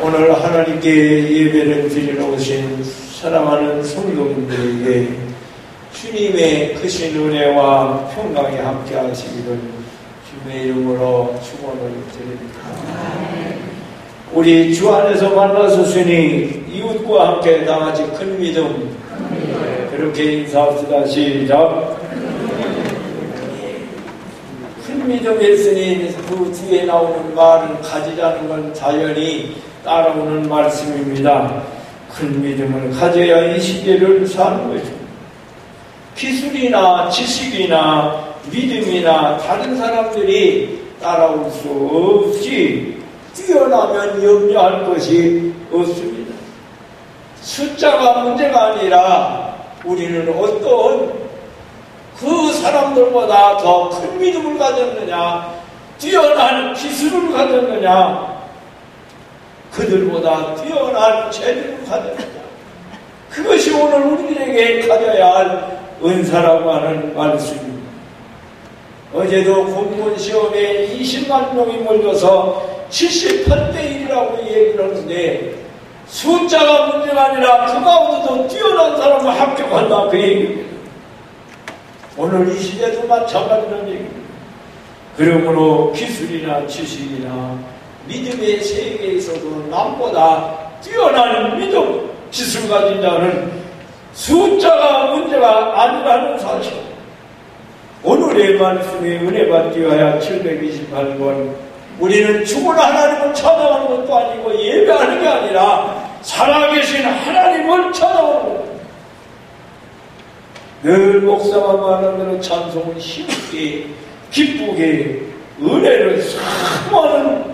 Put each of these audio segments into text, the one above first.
오늘 하나님께 예배를 드리러 오신 사랑하는 성도님들에게 주님의 크신 은혜와 평강이 함께 하시기를 주님의 이름으로 축원을 드립니다. 우리 주 안에서 만나셨으니 이웃과 함께 다같이 큰 믿음 그렇게 인사합시다. 시작. 큰 믿음이 있으니 그 뒤에 나오는 말은 가지라는 건 자연히 따라오는 말씀입니다. 큰 믿음을 가져야 이 시대를 사는 것입니다. 기술이나 지식이나 믿음이나 다른 사람들이 따라올 수 없이 뛰어나면 염려할 것이 없습니다. 숫자가 문제가 아니라 우리는 어떤 그 사람들보다 더 큰 믿음을 가졌느냐, 뛰어난 기술을 가졌느냐, 그들보다 뛰어난 재능을 가졌느냐, 그것이 오늘 우리들에게 가져야 할 은사라고 하는 말씀입니다. 어제도 공무원시험에 20만 명이 몰려서 78대 1이라고 얘기를 하는데 숫자가 문제가 아니라 그 가운데도 뛰어난 사람을 합격한다 그 얘기입니다. 오늘 이 시대도 마찬가지라는 얘기입니다. 그러므로 기술이나 지식이나 믿음의 세계에서도 남보다 뛰어난 믿음, 기술 가진 자는 숫자가 문제가 아니라는 사실. 오늘의 말씀에 은혜 받기 위하여 728번 우리는 죽은 하나님을 찾아가는 것도 아니고 예배하는 게 아니라 살아계신 하나님을 찾아가는 것. 늘 목사가 말하는 대로 찬송을 힘있게 기쁘게 은혜를 사모하는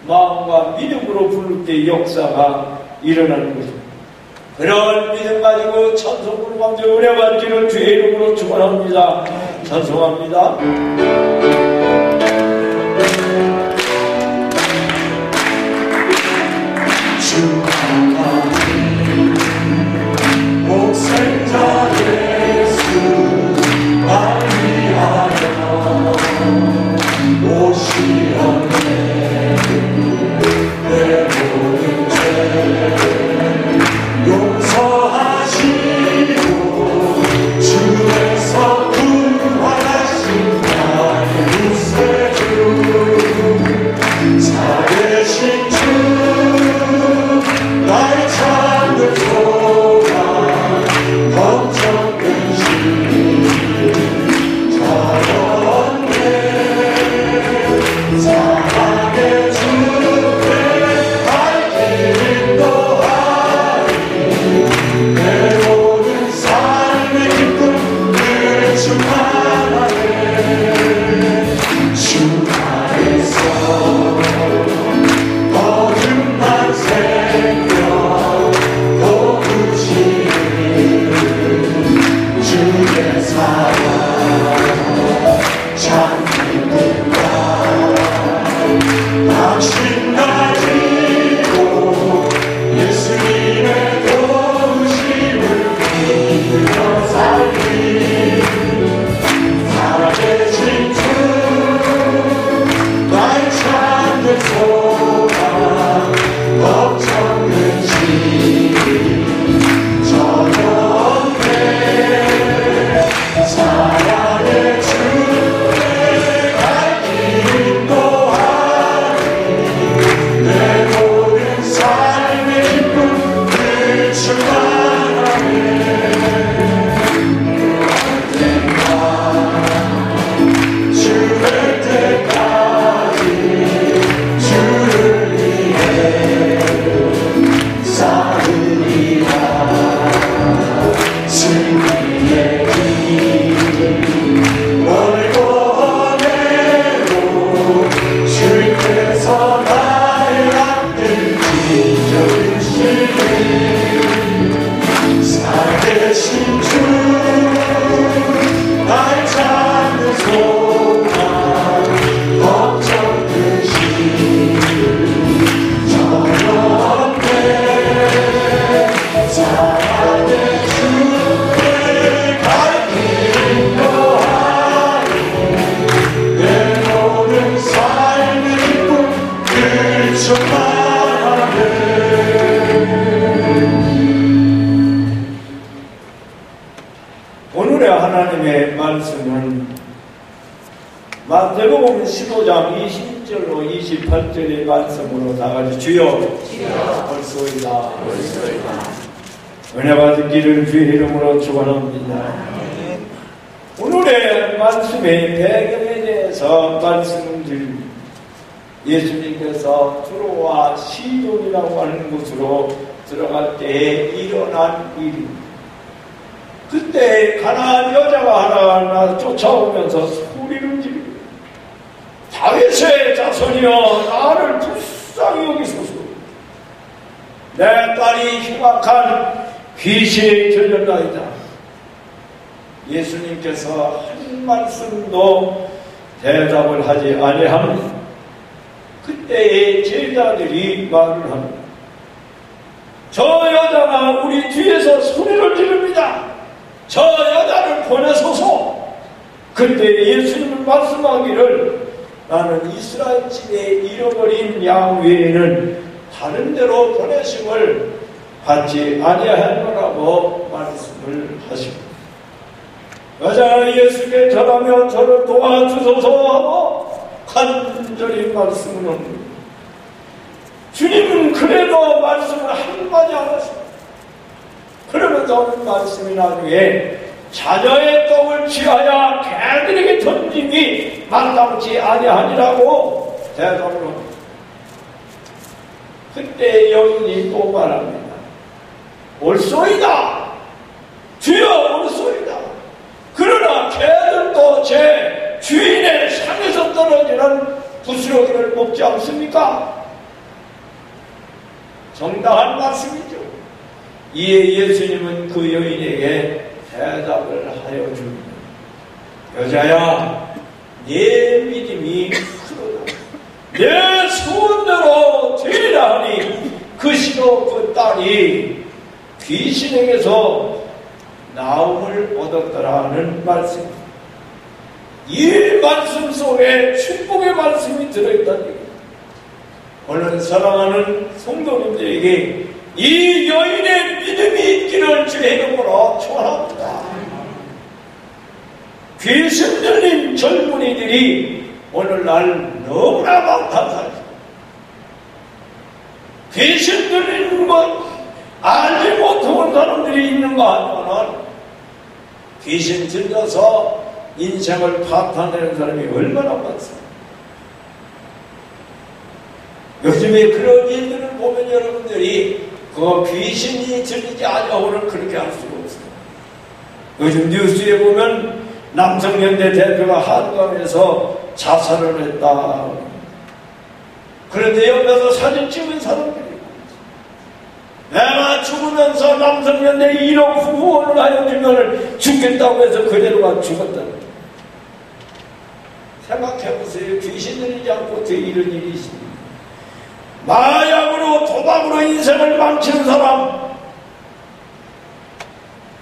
마음과 믿음으로 부를 때 역사가 일어나는 것입니다. 그런 믿음 가지고 찬송 부르면서 은혜 받기를 주의 이름으로 축원합니다. 찬송합니다. 목생자 예수 날 위하여 오시었네. 내 모든 죄 용서하시고 주에서 구원하신 나의 구세주 살아계신 주 나의 하나님의 말씀은 마태복음 15장 20절로 28절의 말씀으로 다 같이 주여 벌소이다 은혜 받기를 주의 이름으로 축원합니다. 오늘의 말씀의 배경에 대해서 말씀을 드립니다. 예수님께서 두로와 시돈이라고 하는 곳으로 들어갈 때에 일어난 일입니다. 그때 가난한 여자가 하나 쫓아오면서 소리를 지릅니다. 다윗의 자손이여 나를 불쌍히 여기소서. 내 딸이 흉악한 귀신에 들렸나이다. 예수님께서 한 말씀도 대답을 하지 아니합니다. 그때의 제자들이 말을 합니다. 저 여자가 우리 뒤에서 소리를 지릅니다. 저 여자를 보내소서. 그때 예수님은 말씀하기를 나는 이스라엘 집에 잃어버린 양 외에는 다른 데로 보내심을 받지 아니하노라고 말씀을 하십니다. 여자가 예수께 절하며 저를 도와주소서 하고 간절히 말씀을 합니다. 주님은 그래도 말씀을 한마디 안 하십니다. 그러면서 오는 말씀이 나중에 자녀의 떡을 취하여 개들에게 던짐이 마땅치 아니하니라고 대답을 합니다. 그때 여인이 또 말합니다. 옳소이다. 주여 옳소이다. 그러나 개들도 제 주인의 상에서 떨어지는 부스러기를 먹지 않습니까? 정당한 말씀이죠. 이에 예수님은 그 여인에게 대답을 하여 줍니다. 여자야, 네 믿음이 크도다. 내 소원대로 되리라 하니 그 시로 그 딸이 귀신에게서 나음을 얻었더라는 말씀입니다. 이 말씀 속에 축복의 말씀이 들어있다는 얘기입니다. 오늘 사랑하는 성도님들에게 이 여인의 믿음이 있기를 주의 이름으로 축원합니다. 귀신 들린 젊은이들이 오늘날 너무나 많다는 귀신 들리는 것 알지 못하는 사람들이 있는가 하면 귀신 들려서 인생을 파탄내는 사람이 얼마나 많습니까? 요즘에 그런 일들을 보면 여러분들이 그 귀신이 들리지 않냐고는 그렇게 할 수가 없어요. 요즘 뉴스에 보면 남성연대 대표가 한강에서 자살을 했다. 그런데 옆에서 사진 찍은 사람들이 내가 죽으면서 남성연대 1억 후원을 하여 주면 죽겠다고 해서 그대로가 죽었다. 생각해보세요. 귀신 들리지 않고 어떻게 이런 일이 있습니까? 마약으로 도박으로 인생을 망치는 사람,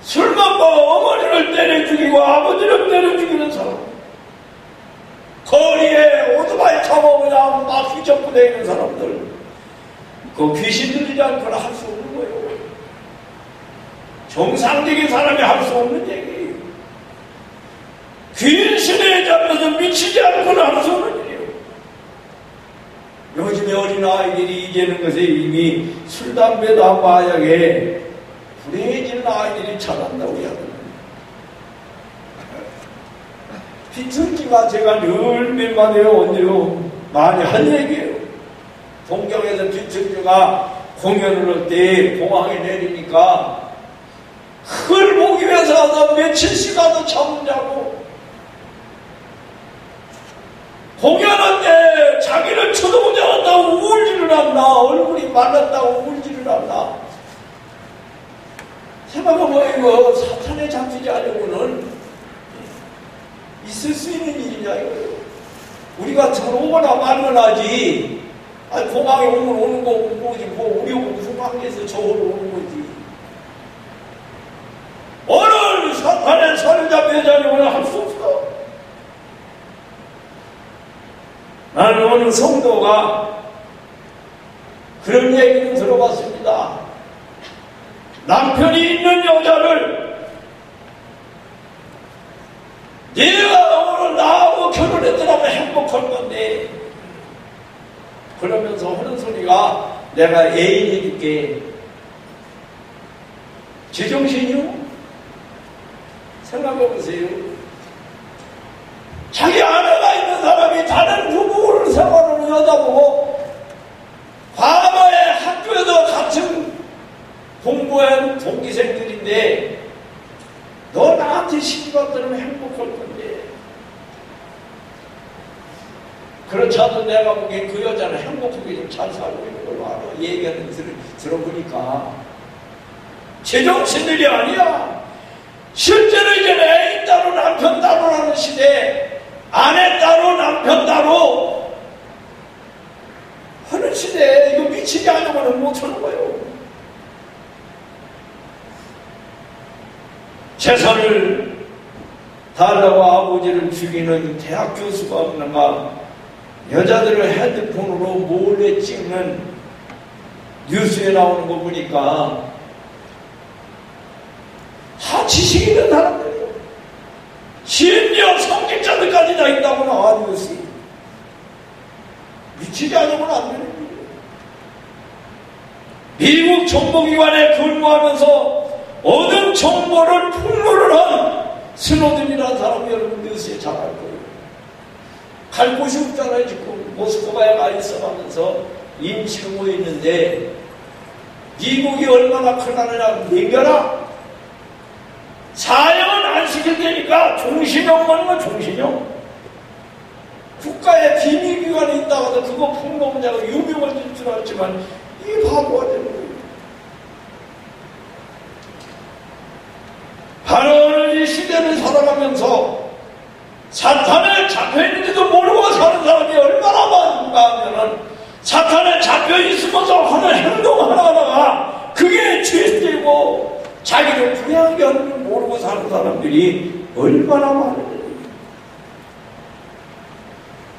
술 먹고 어머니를 때려 죽이고 아버지를 때려 죽이는 사람, 거리에 오토바이 타고 그냥 막 휘젓고 다니는 사람들, 그 귀신 들리지 않고는 할 수 없는 거예요. 정상적인 사람이 할 수 없는 얘기예요. 귀신에 잡혀서 미치지 않고는 할 수 없는 일이에요. 요즘에 어린아이들이 이제는 것에 이미 술, 담배, 마약에 불행해지는 아이들이 자란다고 하더라고요. 비틀기가 제가 늘 몇만 해요, 언제요? 많이 한 얘기예요. 동경에서 비틀기가 공연을 할 때 공항에 내리니까 그걸 보기 위해서 하다 며칠 시간도 잠을 자고 공연할 때 자기를 쳐다보지 않았다고 울지를 않나, 얼굴이 말랐다고 울지를 않나. 생각해보면 이거 사탄에 잡히지 않으려고는 있을 수 있는 일이냐 이거예요. 우리 같은 건 오거나 말거나지. 아니 공항에 오면 오는 거고 뭐지, 뭐 우리 무슨 관계에서 저걸 오는 거지. 오늘 사탄의 손을 잡혀자려고는 할 수 없어. 나는 어느 성도가 그런 얘기를 들어봤습니다. 남편이 있는 여자를 네가 오늘 나하고 결혼했더라면 행복할 건데, 그러면서 하는 소리가 내가 애인에게 제정신이요? 생각해보세요. 자기 아내가 있는 사람이 다른 부부를 생활하는 여자보고 과거에 학교에서 같은 공부한 동기생들인데 너 나한테 시집가 들으면 행복할 건데, 그렇지 않아도 내가 보기엔 그 여자는 행복하게 좀 잘 살고 있는 걸로 알아. 얘기하는 들어보니까 제정신들이 아니야. 실제로 이제 애인 따로 남편 따로라는 시대, 아내 따로 남편 따로 하는 시대에 이거 미치지 않으면 못하는 거예요. 재산을 달라고 아버지를 죽이는 대학 교수가 없는가, 여자들을 핸드폰으로 몰래 찍는 뉴스에 나오는 거 보니까 다 지식 있는 사람들이에요. 심지어 성직자들까지 다 있다고 나와 뉴스. 미치지 않으면 안 되는 거예요. 미국 정보기관에 근무하면서 얻은 정보를 폭로를 한 스노든이라는 사람이 여러분 뉴스에 잘 알 거예요. 갈 곳이 없잖아요. 지금 모스크바에 가 있어가면서 임시로 모였는데 미국이 얼마나 크다느냐 냉겨라. 사형은 안 시킬 테니까 종신형 하는 종신형. 국가의 비밀기관이 있다가도 그거 폭로하자고 유명한 줄 알았지만 이게 바보가 되는 거예요. 바로 이 시대를 살아가면서 사탄에 잡혀있는지도 모르고 사는 사람이 얼마나 많은가 하면은 사탄에 잡혀있으면서 하는 행동 하나하나가 그게 죄되고 자기를 불행하게 하는 줄 모르고 사는 사람들이 얼마나 많은지.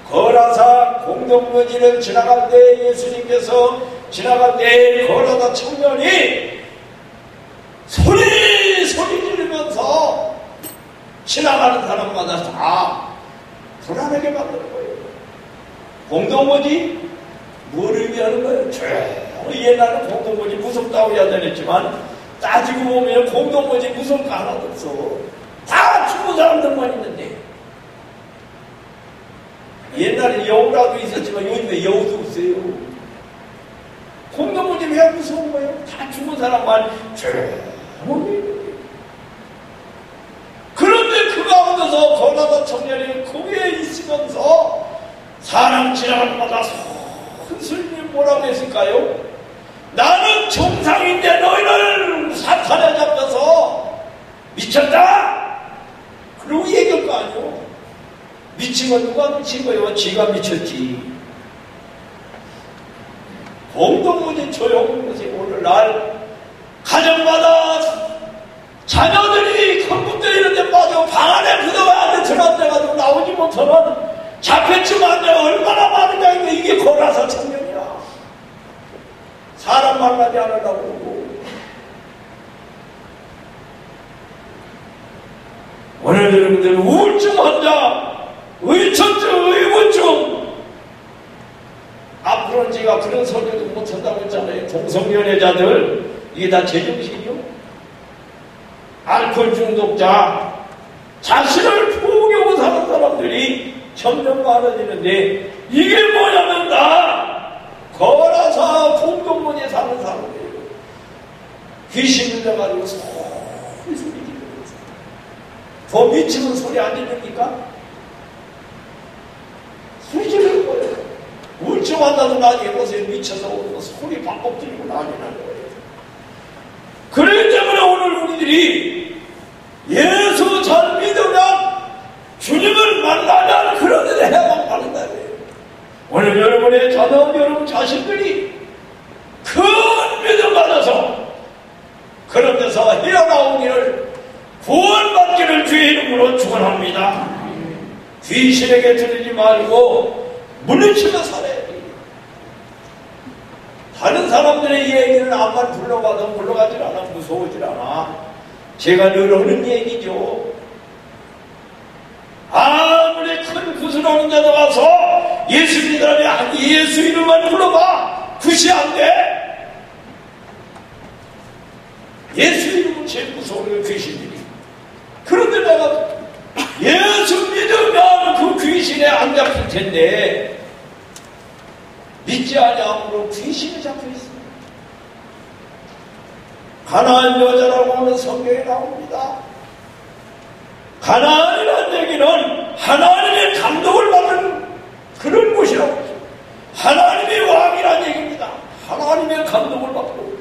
거라사 공동묘지를 지나갈 때 예수님께서 지나갈 때 거라사 청년이 소리 지르면서 지나가는 사람마다 다 불안하게 만드는 거예요. 공동묘지 뭘 의미하는 거예요? 옛날에 공동묘지 무섭다고 야단했지만 따지고 보면 공동묘지 무서운 거 하나도 없어. 다 죽은 사람들만 있는데. 옛날에 여우라도 있었지만 요즘에 여우도 없어요. 공동묘지 왜 무서운 거예요? 다 죽은 사람만 조용히 있는 거예요. 그런데 그 가운데서 거라사 청년이 거기에 있으면서 사람 지나가는 마다 손스님이 뭐라고 했을까요? 나는 정상인데 너희를 사탄에 잡혀서 미쳤다? 그러고 얘기할 거 아니오. 미친 건 누가 미친 거예요? 지가 미쳤지. 공동묘지 조용한 것이 오늘날 가정마다 자녀들이 컴퓨터 이런 데 빠져 방 안에 그동안 안에 들어앉아가지고 나오지 못하는 잡혔지만 안에 얼마나 많은가. 이게 거라사 청년이야. 사람 만나지 않으려고 그러고. 오늘 여러분들 우울증 환자, 의천증, 의문증, 앞으로는 제가 그런 설교도 못한다고 했잖아요. 동성연애자들 이게 다 제정신이요? 알코올 중독자, 자신을 포기하고 사는 사람들이 점점 많아지는데 이게 뭐냐면 다 거라사 공동묘지에 사는 사람들이에요. 귀신 들려가지고 소리 지르면서. 더 미치면 소리 안 들립니까? 소리 지르는 거예요. 우울증 환자도 나중에 보세요. 미쳐서 오는 소리 박박 들리고 난리 나는 거예요. 그렇기 때문에 오늘 우리들이 예수 잘 믿으면 주님을 만나면 그런 일을 해야만 받는다. 오늘 여러분의 자녀, 여러분 자신들이 큰 믿음 받아서 그런 데서 헤어나오기를 구원받기를 주의 이름으로 축원합니다. 귀신에게 들리지 말고 물리치며 살아야 돼. 다른 사람들의 얘기를 암만 불러가도 불러가질 않아. 무서워질 않아. 제가 늘 하는 얘기죠. 아무리 큰 굿을 오는 데도 와서 예수 믿으라니 아니 예수 이름만 불러봐. 굿이 안 돼. 예수 이름은 제일 무서운 게 귀신들이. 그런데 내가 예수 믿으면 그 귀신에 안 잡힐 텐데 믿지 아니함으로 귀신이 잡혀 있습니다. 가나안 여자라고 하는 성경에 나옵니다. 가나안이라는 얘기는 하나님의 감독을 받는 그런 곳이라고 하죠. 하나님의 왕이라는 얘기입니다. 하나님의 감독을 받고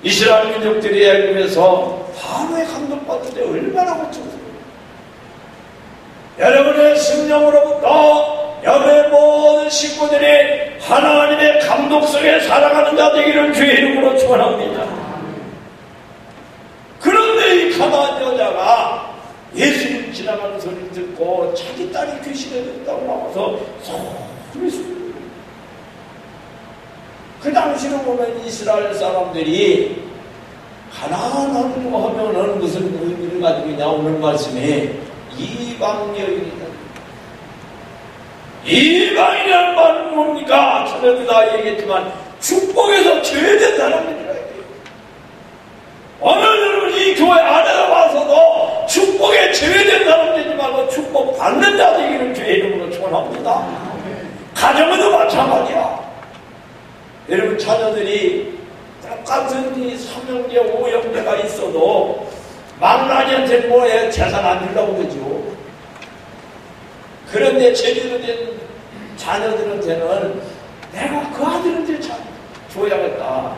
이스라엘 민족들이 애굽에서 바로의 감독받는데 얼마나 고통스러워요. 여러분의 심령으로부터 여러분의 모든 식구들이 하나님의 감독 속에 살아가는 자 되기를 주의 이름으로 축원합니다. 그런데 이 가나안 여자가 예수님 지나가는 소리를 듣고 자기 딸이 귀신에 들었다고 나와서 소리 소리. 그 당시로 보면 이스라엘 사람들이 가나안하고 하면은 무슨 의미를 가지고 있냐. 오늘 말씀에 이방 여인이다. 이방이라는 말은 뭡니까? 전에도 다 얘기했지만 축복에서 제외된 사람들이라 해요. 오늘 이 교회 안에 와서도 축복에 제외된 사람들이지 말고 축복 받는 자 되기를 주의 이름으로 축원합니다. 가정에도 마찬가지야. 여러분 자녀들이 똑같은 이 삼형제 오형제가 있어도 망나니한테 뭐에 재산 안 주려고 그러죠. 그런데 제대로 된 자녀들한테는 내가 그 아들한테 줘야겠다.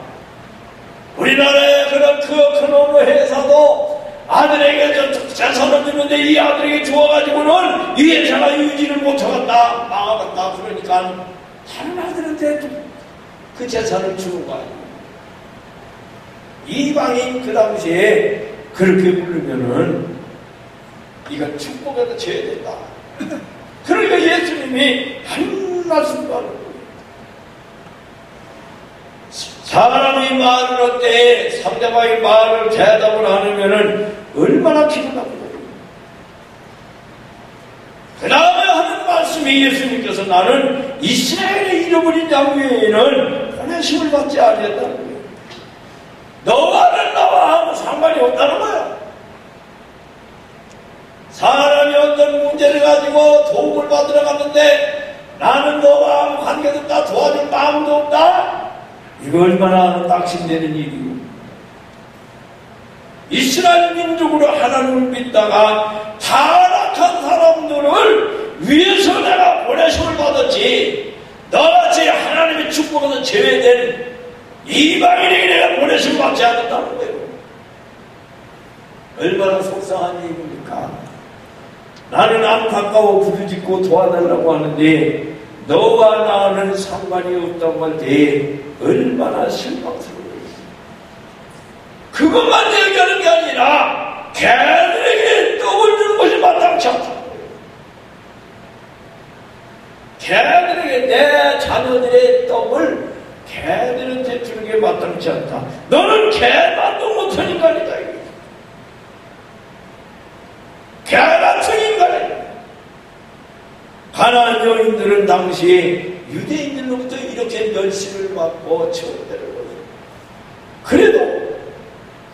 우리나라의 그런 큰 어느 회사도 아들에게 재산을 주는데 이 아들에게 주어가지고는 이 회사가 유지를 못하겠다. 망하겠다. 그러니까 다른 아들한테 그 재산을 주는 거 아니에요. 이방인 그 당시에 그렇게 부르면은 이건 축복에도 제외된다. 그러니까 예수님이 한 말씀도 하는 거예요. 사람이 말을 할 때 상대방의 말을 대답을 하면은 얼마나 기분 나쁘다. 그 다음에 하는 말씀이 예수님께서 나는 이스라엘의 잃어버린 양 외에는 보내심을 받지 아니했다는 거예요. 너와는 나와 아무 상관이 없다는 거야. 사람이 어떤 문제를 가지고 도움을 받으러 갔는데 나는 너와 아무 관계도 없다. 도와줄 마음도 없다. 이거 얼마나 낙심되는 일이고. 이스라엘 민족으로 하나님을 믿다가 타락한 사람들을 위해서 내가 보내심을 받았지, 너같이 하나님의 축복에서 제외된 이방인에게 내가 보내심을 받지 않았다는 거예요. 얼마나 속상한 일입니까? 나는 안타까워 부르짖고 도와달라고 하는데 너와 나는 상관이 없다고 할 때 얼마나 실망스러워요. 그것만 얘기하는 게 아니라 걔들에게 떡을 주는 것이 마땅치 않다. 걔들에게 내 자녀들의 떡을 걔들한테 주는 게 마땅치 않다. 너는 걔만도 못한 인간이다. 걔 같은 인간이다. 가나안 여인들은 당시에 유대인들로부터 이렇게 멸시를 받고 천대를 받았어요. 그래도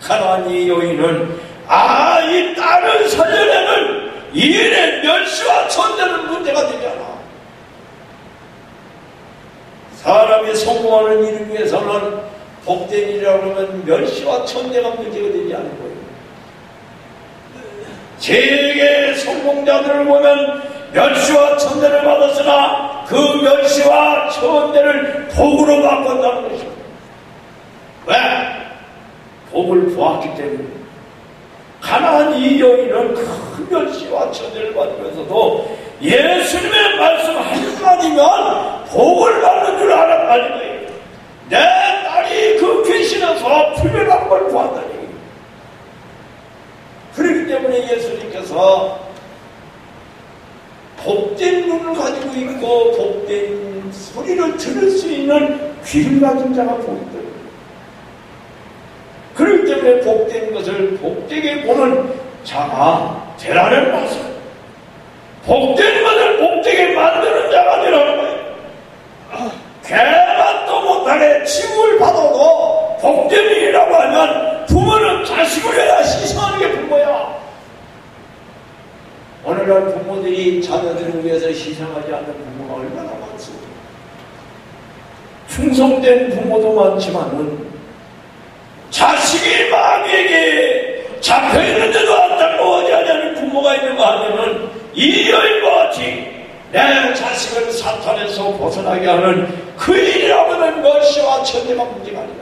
가나안의 여인은 이 딸을 살려내는 일의 멸시와 천대는 문제가 되지 않아. 사람이 성공하는 일을 위해서는 복된 일이라고 하면 멸시와 천대가 문제가 되지 않은 거예요. 세계 성공자들을 보면 멸시와 천대를 받았으나 그 멸시와 천대를 복으로 바꾼다는 것입니다. 왜? 복을 보았기 때문에. 가나안 이 여인은 큰 멸시와 천대를 받으면서도 예수님의 말씀 한마디면 복을 받는 줄 알았다는 거예요. 내 딸이 그 귀신에서 풀려난 걸 보았다니. 그렇기 때문에 예수님께서 복된 눈을 가지고 있고 복된 소리를 들을 수 있는 귀를 가진 자가 복이다. 그렇기 때문에 복된 것을 복되게 보는 자가 되라는 말씀. 복된 것을 복되게 만드는 자가 되라는 거예요. 개만도 못하게 칭을 받아도 복된 일이라고 하면 부모는 자식을 해야 희생하는 게 부모야. 오늘날 부모들이 자녀들을 위해서 희생하지 않는 부모가 얼마나 많습니까? 충성된 부모도 많지만은 자식이 마귀에게 잡혀있는데도 안타까워하지 않는 부모가 있는가 하면은 이 여인과 같이 내 자식을 사탄에서 벗어나게 하는 그 일이라고 하는 것이와 천대가 문제가 아니라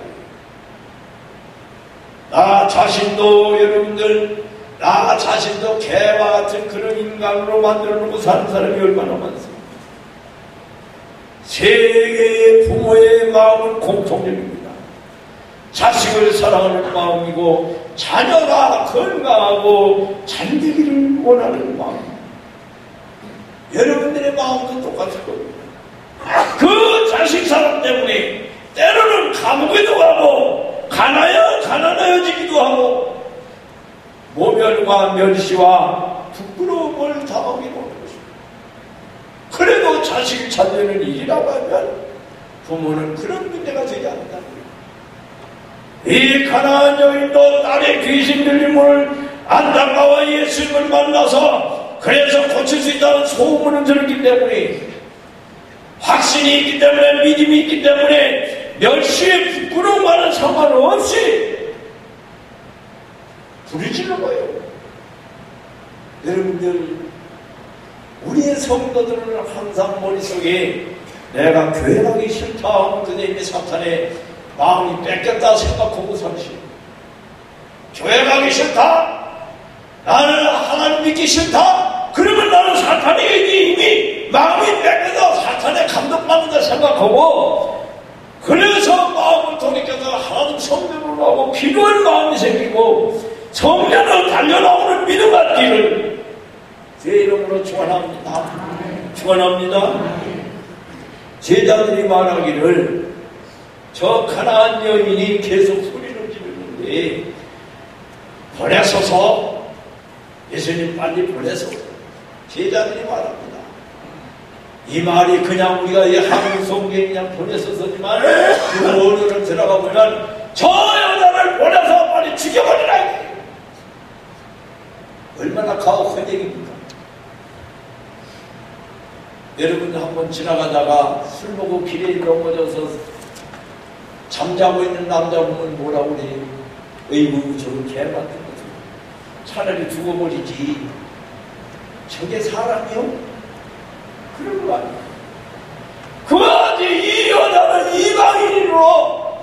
나 자신도 여러분들 나 자신도 개와 같은 그런 인간으로 만들어놓고 사는 사람이 얼마나 많습니까? 세계의 부모의 마음은 공통적입니다. 자식을 사랑하는 마음이고 자녀가 건강하고 잘되기를 원하는 마음. 여러분들의 마음도 똑같을 겁니다. 그 자식 사랑 때문에 때로는 감옥에도 가고 가난해지기도 하고 모멸과 멸시와 부끄러움을 당하기도 하는 것입니다. 그래도 자식을 찾는 일이라고 하면 부모는 그런 문제가 되지 않는다. 이 가나안 여인도 딸의 귀신 들림을 안타까워 예수님을 만나서 그래서 고칠 수 있다는 소문을 들었기 때문에 확신이 있기 때문에 믿음이 있기 때문에 멸시의 부끄러움과는 상관없이 부르짖는 거예요. 여러분들 우리의 성도들은 항상 머릿속에 내가 교회 가기 싫다 하면 그때 이미 사탄의 마음이 뺏겼다 생각하고 살시오. 교회 가기 싫다? 나는 하나님 믿기 싫다? 그러면 나는 사탄에게 이미 마음이 뺏겨서 사탄의 감독받는다 생각하고 그래서 마음을 돌이켜서 하나님 성전으로 나오고 기도할 마음이 생기고 성전으로 달려나오는 믿음 갖기를 제 이름으로 축원합니다. 축원합니다. 제자들이 말하기를 저 가나안 여인이 계속 소리를 지르는데 보내소서 예수님 빨리 보내소서 제자들이 말합니다. 이 말이 그냥 우리가 이 한국 성경에 그냥 보내소서지만 그 원어를 들어가 보면 저 여자를 보내서 빨리 죽여버리라 이게 얼마나 가혹한 얘기입니까? 여러분 한번 지나가다가 술 먹고 길에 넘어져서 잠자고 있는 남자 보면 뭐라고 그래요? 어이구 저건 개 같은 거죠. 차라리 죽어버리지. 저게 사람이요? 그런 거 아니에요. 그만하지. 이 여자는 이방인으로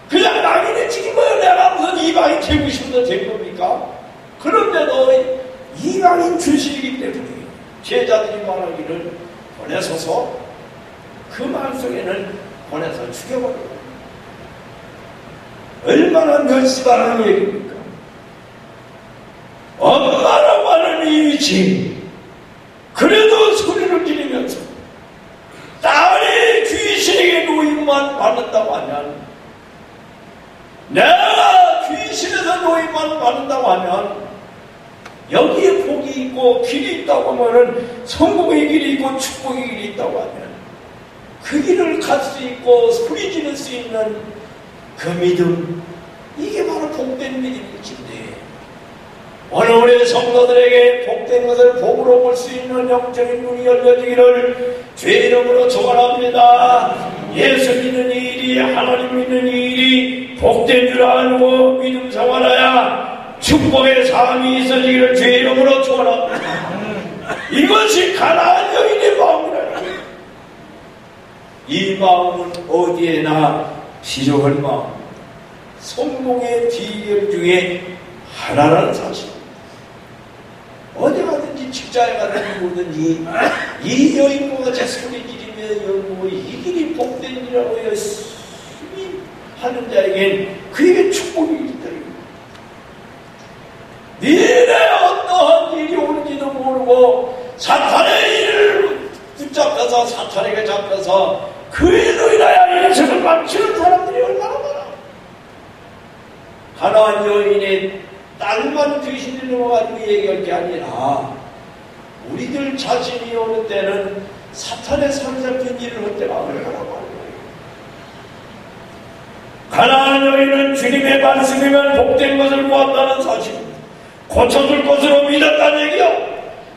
그냥 낙인에 찍은 거예요. 내가 무슨 이방인 되고 싶어서 된 겁니까? 그런데도 이방인 출신이기 때문에 제자들이 말하기를 보내소서 그 말 속에는 보내서 죽여버려요. 얼마나 멸시받는 얘기입니까? 엄마라고 하는 이 위치 그래도 소리를 지르면서 딸의 귀신에게 노임만 받는다고 하면 내가 귀신에서 노임만 받는다고 하면 여기에 복이 있고 길이 있다고 하면은 성공의 길이 있고 축복의 길이 있다고 하면 그 길을 갈 수 있고 소리 지를 수 있는 그 믿음 이게 바로 복된 믿음일진데 오늘 우리 성도들에게 복된 것을 복으로 볼 수 있는 영적인 눈이 열려지기를 주의 이름으로 축원합니다. 예수 믿는 이 일이 하나님 믿는 이 일이 복된 줄 알고 믿음 생활하야 축복의 삶이 있어지기를 주의 이름으로 축원합니다. 이것이 가나안 여인의 마음이라는 거예요. 이 마음은 어디에나 필요할 마음, 성공의 비결 중에 하나라는 사실. 어디 가든지 직장에 가든지 뭐든지 이 여인과 같이 소리 지르며 이 길이 복된 일이라고 열심히 하는 자에겐 그에게 축복이 있다. 미래에 어떠한 일이 오는지도 모르고 사탄의 일을 붙잡혀서 사탄에게 잡혀서 그 일로 인하여 인생을 망치는 사람들이 얼마나 많아. 가나안 여인의 딸만 귀신이 넘어가지고 얘기할 게 아니라 우리들 자신이 오는 때는 사탄의 사로잡힌 일을 할 때가 얼마나 많아요. 가나안 여인은 주님의 말씀이면 복된 것을 보았다는 사실, 고쳐줄 것으로 믿었다는 얘기요.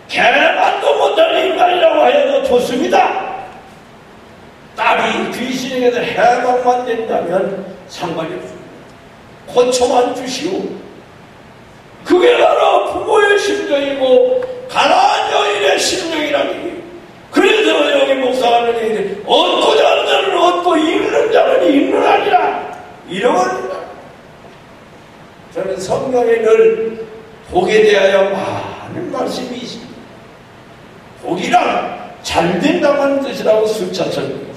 개만도 못하는 인간이라고 해도 좋습니다. 딸이 귀신에게서 해방만 된다면 상관이 없습니다. 고쳐만 주시오. 그게 바로 부모의 심정이고 가나안 여인의 심정이라는 얘기예요. 그래서 여기 목사가 하는 얘기는 얻고자 하는 자는 얻고 읽는 자는 읽느니라 이런 겁니다. 저는 성경에 늘 복에 대하여 많은 말씀이 있습니다. 복이란 잘된다는 뜻이라고 수차 설명했습니다.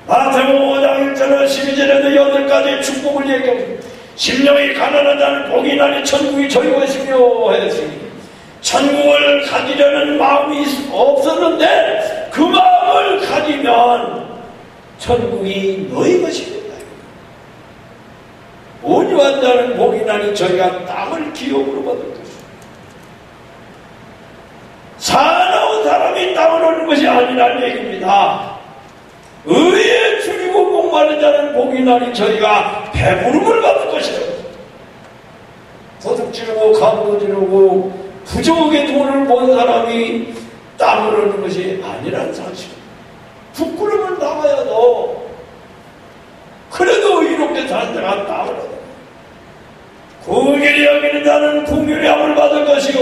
마태복음 5장 1절에 12절에도 8가지 축복을 얘기합니다. 심령이 가난한 자는 복이 나니 천국이 저희 것이며 했으니 천국을 가지려는 마음이 없었는데 그 마음을 가지면 천국이 너희 것이 된다. 온유한 자는 복이 나니 저희가 땅을 기업으로 받을 것이다. 사나운 사람이 땅을 얻는 것이 아니라는 얘기입니다. 의에 줄이고 목마른 자는 복이 나니 저희가 배부름을 받을 것이다. 도둑 지르고 강도 지르고 부족하게 돈을 번 사람이 땅을 얻는 것이 아니라는 사실. 부끄러움을 나가야도 그래도 이렇게 사는 자가 땅을 얻어. 궁일이 여기는 자는 궁유량을 받을 것이요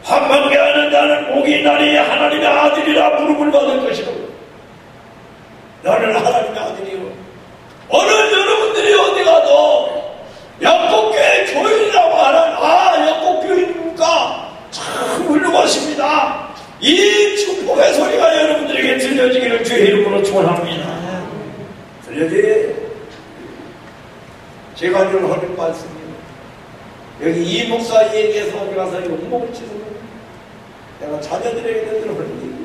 환방케 하는 자는 복이 나니 하나님의 아들이라 부름을 받을 것이요. 너는 하나님의 아들이요. 오늘 여러분들이 어디 가도 약국교회 교인이라고 하는 약국교인입니까? 참 훌륭하십니다. 이 축복의 소리가 여러분들에게 들려지기를 주의 이름으로 축원합니다. 들려지? 제가 늘 하는 말씀이에요. 여기 이 목사 얘기해서 어디 가서 욕먹을 짓은 내가 자녀들에게 늘 하는 얘기예요.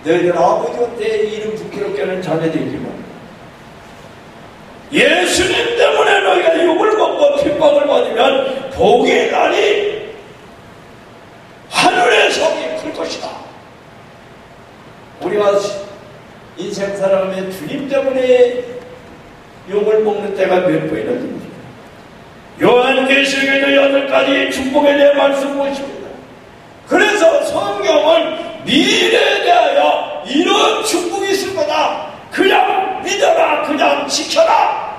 너희들 아버지한테 이름 부끄럽게 하는 자녀들이지만 예수님 때문에 너희가 욕을 먹고 핍박을 받으면 복이 나니 하늘의 성이 클 것이다. 우리가 인생 살아가면 주님 때문에 욕을 먹는 때가 몇 번이나 됩니다. 요한계시록에도 8가지 축복에 대해 말씀 보십니다. 그래서 성경은 미래에 대하여 이런 축복이 있을 거다. 그냥 믿어라. 그냥 지켜라.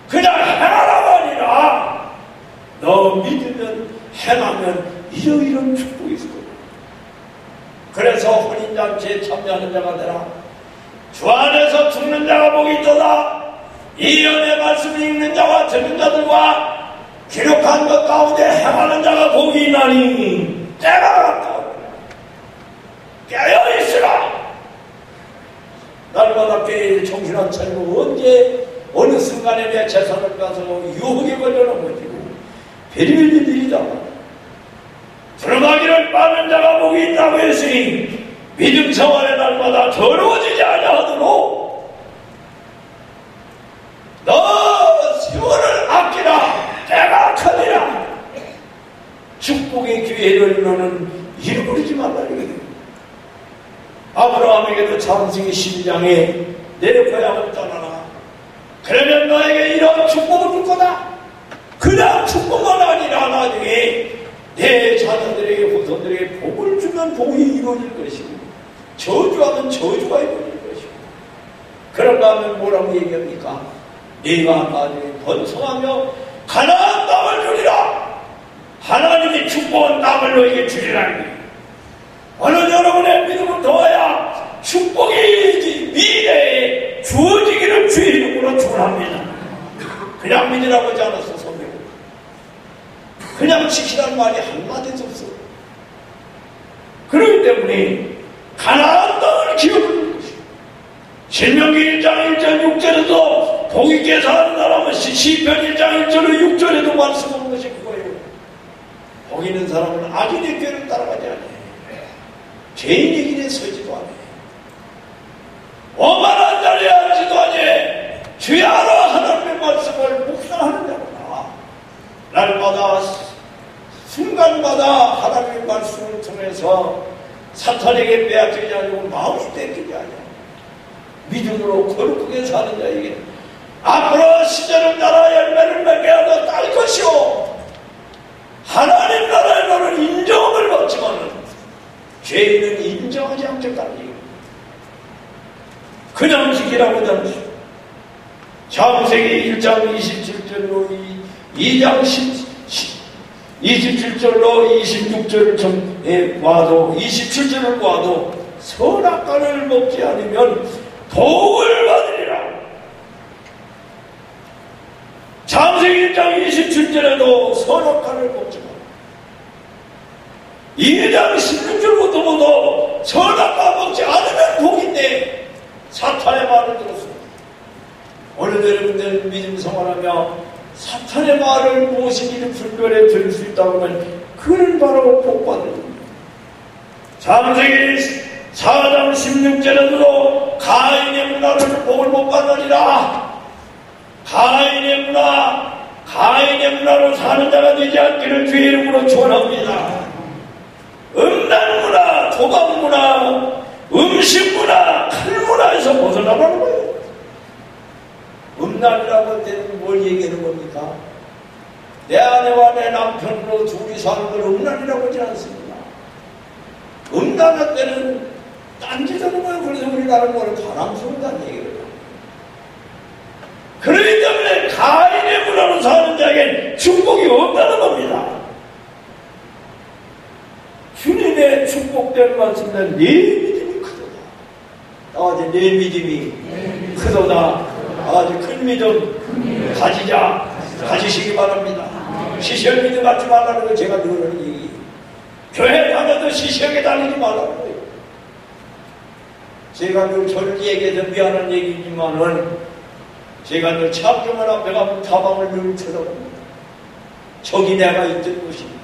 그냥 행하라가 아니라 너 믿으면 행하면 이런 축복이 있을 거다. 그래서 혼인잔치에 참여하는 자가 되라. 주 안에서 죽는 자가 복이 있도다. 이 연의 말씀을 읽는 자와 듣는 자들과 기록한 것 가운데 행하는 자가 복이 있나니 때가 가까우다. 깨어있으라. 날마다 깨어 정신 안 차리고 언제 어느 순간에 내 재산을 가서 유혹에 걸려놓고지고 별의별 일이다. 들어가기를 빠른 자가 복이 있다고 했으니 믿음 생활의 날마다 더러워지지 아니하도록 너 세월을 아끼라. 때가 커지라. 축복의 기회를 너는 잃어버리지 말라는 거예요. 아브라함에게도 창세기 12장에 내 고향을 떠나라. 그러면 너에게 이런 축복을 줄 거다. 그냥 축복만 아니라 나중에 내 자녀들에게 후손들에게 복을 주면 복이 이루어질 것이고 저주하면 저주가 이루어질 것이고 그런가 하면 뭐라고 얘기합니까? 네가 나중에 번성하며 가나안 땅을 주리라. 하나님이 축복한 땅을 너에게 주리라는 거예요. 오늘 여러분의 믿음을 더해야 축복이 미래에 주어지기를 주의 이름으로 축원합니다. 그냥 믿으라고 하지 않았어. 성경 그냥 지키라는 말이 한마디도 없어. 그렇기 때문에 가나안 땅을 기업을 것이고 신명기 1장 1절 6절에도 복 있게 사는 사람은 시편 1장 1절로 6절에도 말씀하는 것이 그거예요. 복 있는 사람은 악인의 꾀를 따라가지 않아요. 죄인의 길에 서지도 않아요. 오만한 자리에 앉지도 않아요. 주야로 하나님의 말씀을 묵상하는 자구나. 날마다 순간마다 하나님의 말씀을 통해서 사탄에게 빼앗기지 않고 마음이 뺏기지 않아 믿음으로 거룩하게 사는 자에게 앞으로 시절은 나라 열매를 맺게 하여 딸 것이요 하나님 나라의 너는 인정을 받지만은 죄인은 인정하지 않겠다니 그냥 지키라고 하지. 창세기 1장 27절로 2장 27절로 26절을 봐도 27절을 봐도 선악과를 먹지 않으면 복을 받으리라. 창세기 1장 27절에도 선악과를 먹지 마. 2장 16절부터 보도 선악과 먹지 않으면 복인데 사탄의 말을 들었습니다. 오늘 여러분들 믿음 생활하며 사탄의 말을 무엇인지를 분별해 들을 수 있다고 하면 그는 바로 복받는 겁니다. 창세기 4장 16절에도 가인의 문화를 복을 못 받으리라. 가인의 문화로 사는 자가 되지 않기를 주의 이름으로 축원합니다. 음란 문화, 도박 문화, 음식 문화, 칼 문화에서 벗어나라는 거예요. 음란이라고 할 때는 뭘 얘기하는 겁니까? 내 아내와 내 남편으로 둘이 사는 걸 음란이라고 하지 않습니다. 음란할 때는 딴짓하는 거예요. 그래서 우리나라 뭐를 가랑스럽다는 얘기를. 그렇기 때문에 가인의 문화로 사는 자에겐 축복이 없다는 겁니다. 주님의 축복된 말씀은 내 믿음이 크도다. 아주 내 믿음이 크도다. 아주 큰 믿음 가지시기 바랍니다. 시시하게 믿음 갖지 말라는 걸 제가 늘 하는 얘기. 교회 다녀도 시시하게 다니지 말라는 거예요. 제가 늘 저를 얘기해서 미안한 얘기지만은 제가 늘 창경을 앞에 가면 다방을 늘 쳐다봅니다. 저기 내가 있던 곳입니다.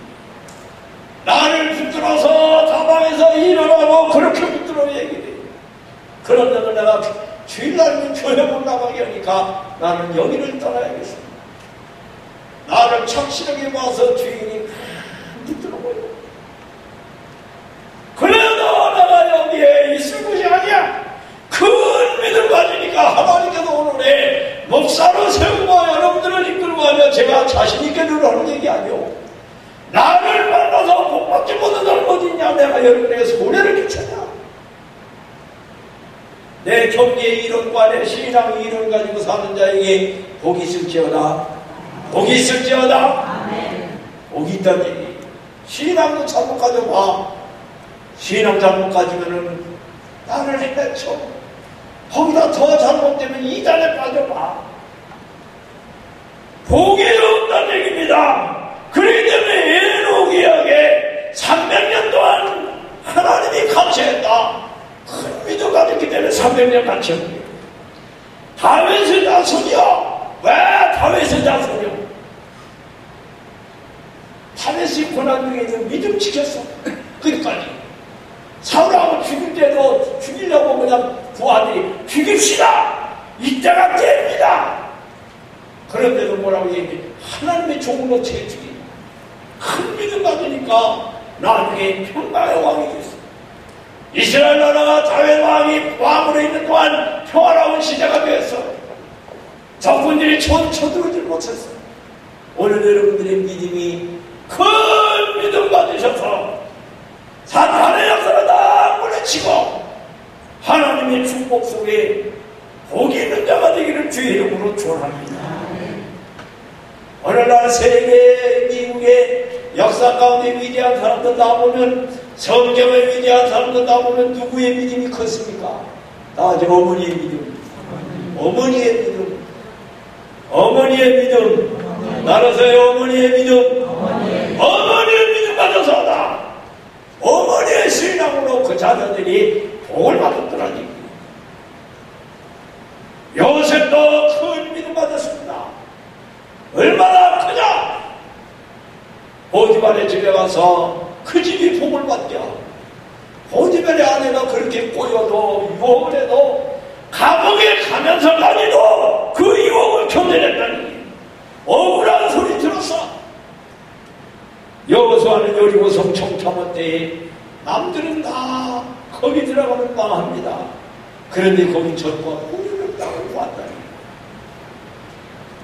나를 붙들어서 다방에서 일어나고 그렇게 붙들어 얘기해요. 그런데도 내가 주일날은 교회 못 나가게 하니까 나는 여기를 떠나야겠습니다. 나를 착실하게 봐서 주인이 붙들어보여. 그래도 내가 여기에 있을 곳이 아니야. 큰 믿음 가지니까 하나님께서 오늘에 목사로 세우고 여러분들을 이끌고 하며 제가 자신있게 늘 하는 얘기 아니오. 나를 만나서 복받지 못한 사람 어디 있냐. 내가 여러분에게 소리를 끼쳤냐. 내 경계의 이론과 내 신앙의 이론 가지고 사는 자에게 복이 있을지어다. 복이 있을지어다. 아멘. 복이 있다는 얘기. 신앙도 잘못 가져봐. 신앙 잘못 가지면은 나를 헤쳐. 거기다 더 잘못되면 이단에 빠져봐. 복이 없다는 얘기입니다. 그렇기 때문에 에녹이에게 300년 동안 하나님이 감시했다. 큰 믿음 가졌기 때문에 300년 같이 합니다. 다윗의 자손이요. 왜 다윗의 자손이요? 다윗이 고난 중에 있는 믿음 지켰어. 끝까지. 사울하고 죽일 때도 죽이려고 그냥 부하들이 죽입시다. 이때가 때입니다. 그런데도 뭐라고 얘기해? 하나님의 종으로 제 죽이. 큰 믿음 가지니까 나중에 평강의 왕이 됐어. 이스라엘 나라가 다윗 왕이 왕으로 있는 동안 평화로운 시대가 되었어. 적군들이 쳐들어오질 못했어. 오늘 여러분들의 믿음이 큰 믿음 가지셔서 사탄의 역사를 다 물리치고 하나님의 축복 속에 복이 있는 자가 되기를 주의 이름으로 축원합니다. 오늘날 세계 미국의 역사 가운데 위대한 사람들 나오면 성경의 위대한 사람들 나오면 누구의 믿음이 컸습니까? 다 이제 어머니의 믿음. 어머니의 믿음. 어머니의 믿음. 나라서의 어머니의 믿음. 어머니의 믿음 가져서 하다. 어머니의 신앙으로 그 자녀들이 복을 받았더라는 얘기입니다. 요셉도 큰 믿음 받았습니다. 얼마나 크냐? 보디발의 집에 가서 그 집이 복을 받냐? 보디발의 아내가 그렇게 꼬여도 유혹을 해도 감옥에 가면서까지도 그 유혹을 견뎌냈다니 억울한 소리 들었어. 여호수아는 여리고성 청탐할 때에 남들은 다 거기 들어가면 망합니다. 그런데 거기 전과 우리는 땅을 구한다.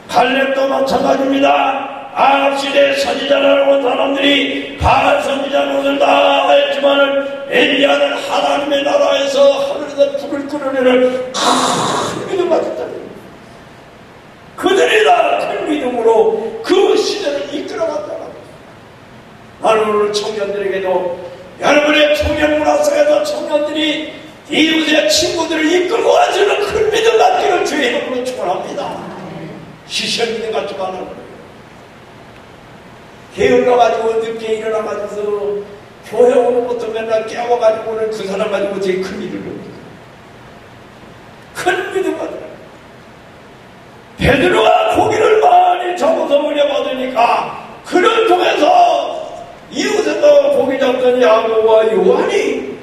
갈렙도 마찬가지입니다. 아합시대 선지자라는 사람들이 바알 선지자 노릇을 다 했지만 엘리야는 하나님의 나라에서 하늘에서 불을 끌어내는 큰 믿음 가졌다. 그들이 다 큰 믿음으로 그 시대를 이끌어갔다. 나는 오늘 청년들에게도 여러분의 청년 문화 속에서 청년들이 이웃의 친구들을 이끌고 가시는 큰 믿음 갖기를 주의 이름으로 축원합니다. 시시한 믿음 갖지 말라고. 게을러가지고 늦게 일어나가지고 교회 오는 것도 맨날 깨워가지고는 그 사람 가지고 되게 큰 일을 합니다. 큰 믿음 가지고. 베드로가 고기를 많이 잡아서 물려받으니까 그를 통해서 이웃에서 고기 잡던 야고보와 요한이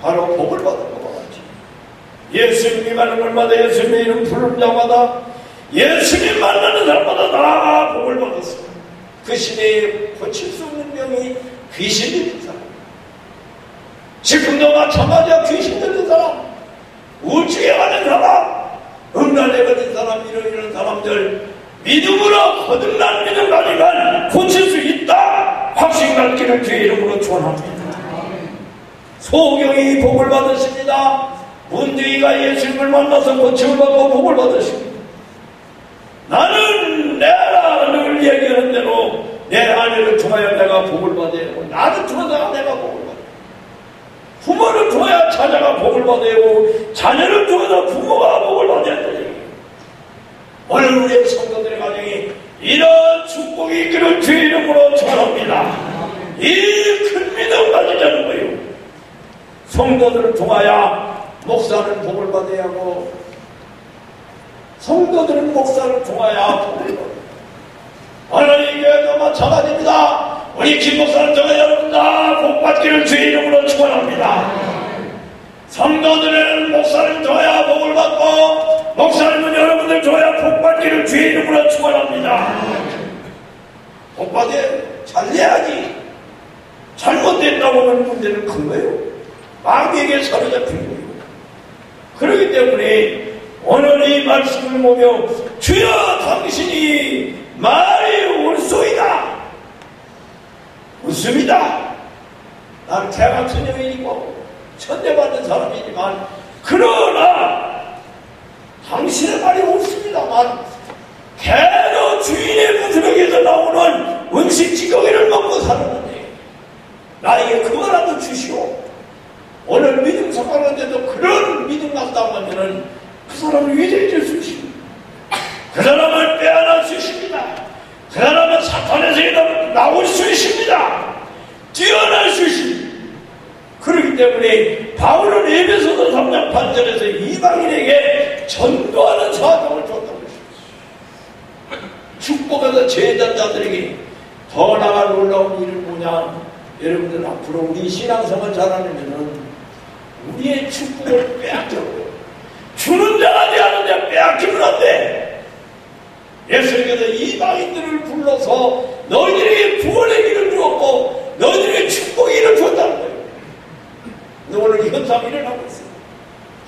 바로 복을 받은 것 같지. 예수님이 가는 곳마다 예수님의 이름 부르는 자마다 예수님 만나는 사람마다 다 복을 받았어요. 그 시대에 고칠 수 없는 병이 귀신 들린 사람, 지금도 마찬가지야. 귀신 들린 사람, 우주에 가는 사람, 음란에 걸린 사람, 이런 사람들 믿음으로 거듭난 믿음 가지면 고칠 수 있다. 확신 갖기를 주의 이름으로 축원합니다. 소경이 복을 받으십니다. 문두이가 예수님을 만나서 고침을 받고 복을 받으십니다. 나는 내가 늘 얘기하는 대로 내 아내를 통하여 내가 복을 받아야 하고, 나를 통해서 내가 복을 받아야 하고, 부모를 통하여 자녀가 복을 받아야 하고, 자녀를 통해서 부모가 복을 받아야 한다. 오늘 우리의 성도들의 가정이 이런 축복이 있기를 주의 이름으로 축원합니다. 이 큰 믿음 가지자는 거예요. 성도들을 통하여 목사는 복을 받아야 하고, 성도들은 목사를 통하여 복을 받아야 하고, 오늘 이 교회도 마찬가지입니다. 우리 김 목사를 통하여 여러분 다 복받기를 주의 이름으로 축원합니다. 성도들은 목사를 통하여 복을 받고, 목사님은 여러분들 통하여 복받기를 주의 이름으로 축원합니다. 복받아 잘해야지. 잘못됐다고 하는 문제는 큰 거예요. 마귀에게 사로잡힌 거예요. 그렇기 때문에 오늘 이 말씀을 보며 주여 당신이 말이 올소이다. 웃음이다. 나는 개같은 여인이고 천대받는 사람이지만, 그러나 당신의 말이 옳습니다만 개로 주인의 부스러기에서 나오는 음식 찌꺼기를 먹고 사는데 나에게 그거라도 주시오. 오늘 믿음 생활하는데도 그런 믿음 갖다 하면은 그 사람을 위대해질 수 있습니다. 그 사람을 빼앗을 수 있습니다. 그 사람은 사탄에서 나올 수 있습니다. 뛰어날 수 있습니다. 그렇기 때문에 바울은 에베소서 3장 8절에서 이방인에게 전도하는 사명을 줬다고 했습니다. 축복에서 제단 자들에게 더 나아갈 놀라운 일은 뭐냐? 여러분들 앞으로 우리 신앙생활 잘하려면은 우리의 축복을 빼앗겨요. 주는 자가 되는데 빼앗기면 안 돼. 예수님께서 이방인들을 불러서 너희들에게 구원의 길을 주었고 너희들에게 축복의 길을 주었다는 거예요. 근데 오늘 이 현상이 일어나고 있어요.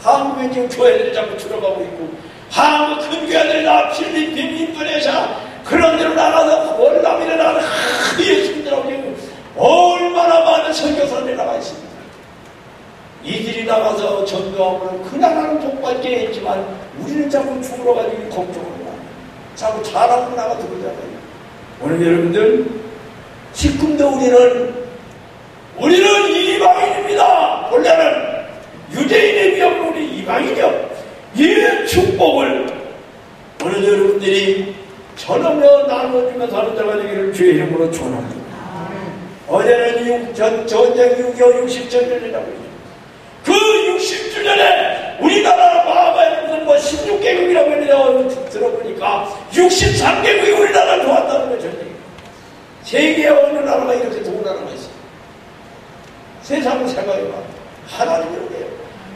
한국에 지금 교회들이 자꾸 들어가고 있고, 한국 큰 교회들이 다 필리핀, 인도네시아 그런 데로 나가서 월남이나 나가서 예수님들하고 지금 얼마나 많은 선교사들이 나가 있습니다. 이들이 나가서 전도하면 그 나라는 복받게 했지만 우리는 자꾸 죽으러가지고 걱정을 해요. 자꾸 잘하고 나가서 그러잖아요. 오늘 여러분들 지금도 우리는 이방인입니다. 원래는 유대인에 비하면 우리 이방인이요. 이 축복을 오늘 여러분들이 전하며 나눠주면서 사는 자가 되기를 주의 이름으로 축원합니다. 어제는 전쟁 6.25 60주년이라고 했죠. 그 60주년에 우리나라 마하바에 무슨 16개국이라고 했는데 들어보니까 63개국이 우리나라를 도왔다는 거죠. 세계에 어느 나라가 이렇게 좋은 나라가 있어요. 세상을 생각해봐. 하나님이 그래요.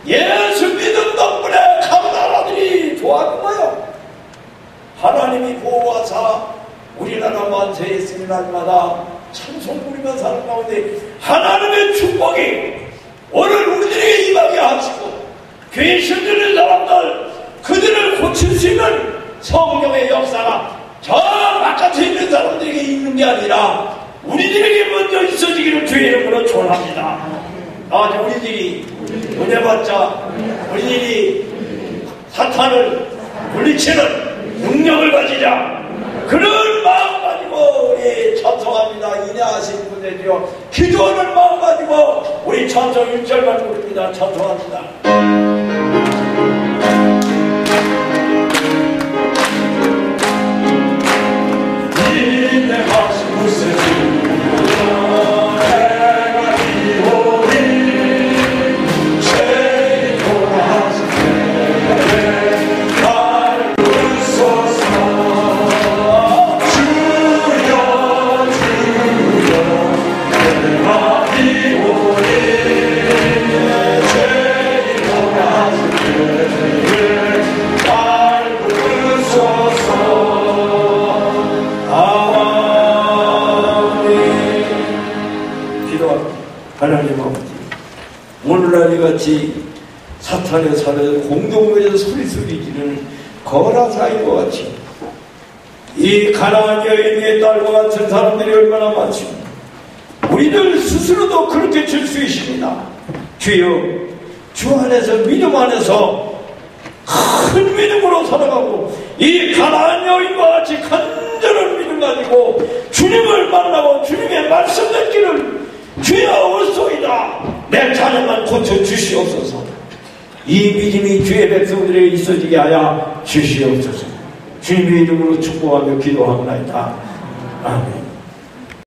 예수 믿음 덕분에 각 나라들이 좋아하는 거예요. 하나님이 보호하사 우리나라 만세했으니 날마다 찬송 부리며 사는 가운데 하나님의 축복이 오늘 우리들에게 임하게 하시고 교회 신들의 사람들 그들을 고칠 수 있는 성령의 역사가 저 바깥에 있는 사람들에게 있는 게 아니라 우리들에게 먼저 있어지기를 주의 이름으로 축원합니다. 우리들이 은혜 받자 우리들이 사탄을 물리치는 능력을 가지자 그런 마음 가지고 우리 찬송합니다. 인내하신 분들이요 기도하는 마음 가지고 우리 찬송 1절만 부릅니다. 찬송합니다. 인내하신 곳에 내가 이오리 죄인 돌아하신 때 나를 부르소서 주여 내가 이오리 죄인 돌아하신 때 나를 부르소서 하나님 아버지 오늘날 이같이 사탄의 살에 공동묘에서 소리지르는 거라사인과 같이 이 가나안 여인의 딸과 같은 사람들이 얼마나 많습니다. 우리들 스스로도 그렇게 줄 수 있습니다. 주여 주 안에서 믿음 안에서 큰 믿음으로 살아가고 이 가나안 여인과 같이 간절한 믿음 가지고 주님을 만나고 주님의 말씀 듣기를 주여 올소이다 내 자녀만 고쳐주시옵소서. 이 믿음이 주의 백성들에게 있어지게 하여 주시옵소서. 주님의 이름으로 축복하며 기도하옵나이다. 아멘.